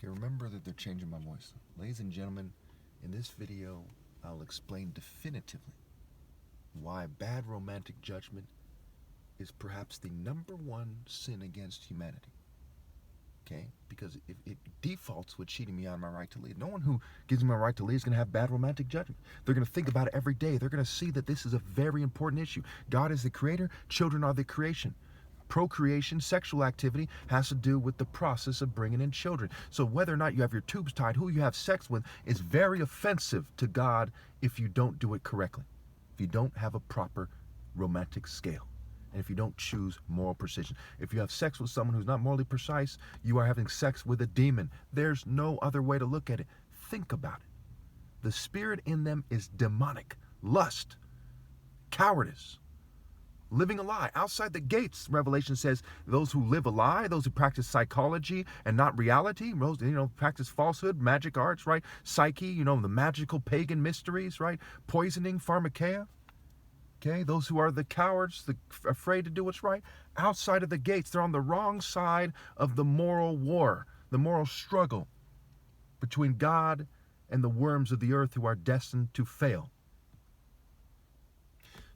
Okay, remember that they're changing my voice. Ladies and gentlemen, in this video, I'll explain definitively why bad romantic judgment is perhaps the #1 sin against humanity. Okay? Because if it defaults with cheating me on my right to lead. No one who gives me my right to lead is going to have bad romantic judgment. They're going to think about it every day. They're going to see that this is a very important issue. God is the creator. Children are the creation. Procreation, sexual activity has to do with the process of bringing in children. So whether or not you have your tubes tied, who you have sex with, is very offensive to God if you don't do it correctly. If you don't have a proper romantic scale. And if you don't choose moral precision. If you have sex with someone who's not morally precise, you are having sex with a demon. There's no other way to look at it. Think about it. The spirit in them is demonic. Lust. Cowardice. Living a lie. Outside the gates, Revelation says, those who live a lie, those who practice psychology and not reality, those, practice falsehood, magic arts, right? Psyche, the magical pagan mysteries, right? Poisoning, pharmakeia. Okay, those who are the cowards, afraid to do what's right, outside of the gates, they're on the wrong side of the moral war, the moral struggle between God and the worms of the earth who are destined to fail.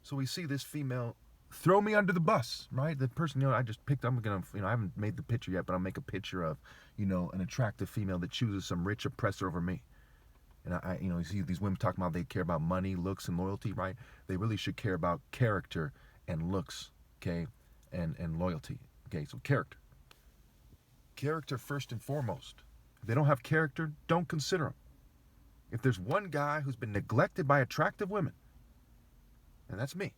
So we see this female throw me under the bus, right? The person, I just picked, I haven't made the picture yet, but I'll make a picture of, an attractive female that chooses some rich oppressor over me. And you see these women talking about they care about money, looks, and loyalty, right? They really should care about character and looks, okay, and loyalty, okay? So character. Character first and foremost. If they don't have character, don't consider them. If there's one guy who's been neglected by attractive women, and that's me,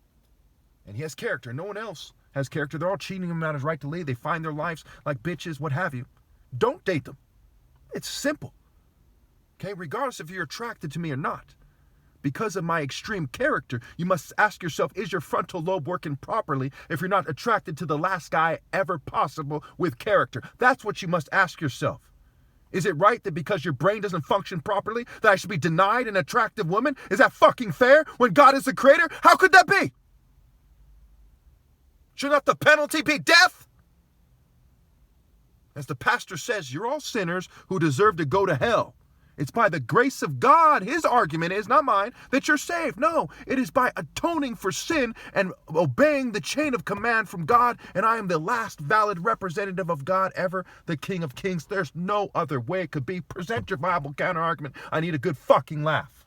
and he has character, no one else has character, they're all cheating him on his right to lead, they find their lives like bitches, what have you, don't date them. It's simple. Okay, regardless if you're attracted to me or not. Because of my extreme character, you must ask yourself, is your frontal lobe working properly if you're not attracted to the last guy ever possible with character? That's what you must ask yourself. Is it right that because your brain doesn't function properly that I should be denied an attractive woman? Is that fucking fair when God is the creator? How could that be? Should not the penalty be death? As the pastor says, you're all sinners who deserve to go to hell. It's by the grace of God, his argument is, not mine, that you're saved. No, it is by atoning for sin and obeying the chain of command from God, and I am the last valid representative of God ever, the King of Kings. There's no other way it could be. Present your Bible counter-argument. I need a good fucking laugh.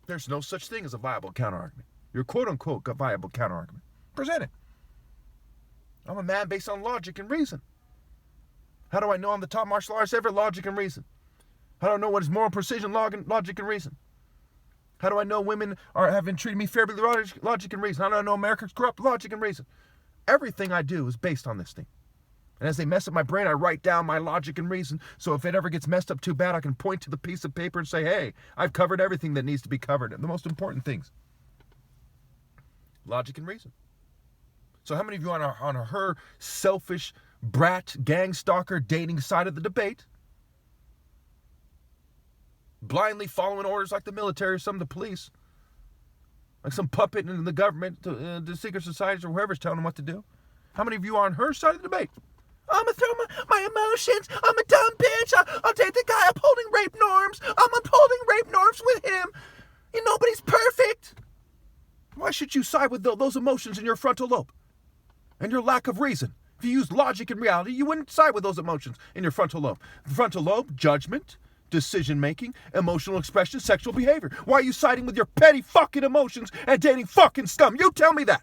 There's no such thing as a viable counter-argument. Your quote-unquote viable counter-argument. Present it. I'm a man based on logic and reason. How do I know I'm the top martial artist ever? Logic and reason. How do I know what is moral precision? Logic and reason. How do I know women haven't treated me fairly? Logic and reason. How do I know America's corrupt? Logic and reason. Everything I do is based on this thing. And as they mess up my brain, I write down my logic and reason. So if it ever gets messed up too bad, I can point to the piece of paper and say, hey, I've covered everything that needs to be covered. And the most important things. Logic and reason. So how many of you on her selfish brat, gang stalker, dating side of the debate, blindly following orders like the military or some of the police, like some puppet in the government, the secret societies or whoever's telling them what to do? How many of you are on her side of the debate? I'm going to throw my emotions. I'm a dumb bitch. I'll date the guy upholding rape norms. I'm upholding rape norms with him. Nobody's perfect. Why should you side with those emotions in your frontal lobe and your lack of reason? If you used logic and reality, you wouldn't side with those emotions in your frontal lobe. The frontal lobe, judgment, decision-making, emotional expression, sexual behavior. Why are you siding with your petty fucking emotions and dating fucking scum? You tell me that.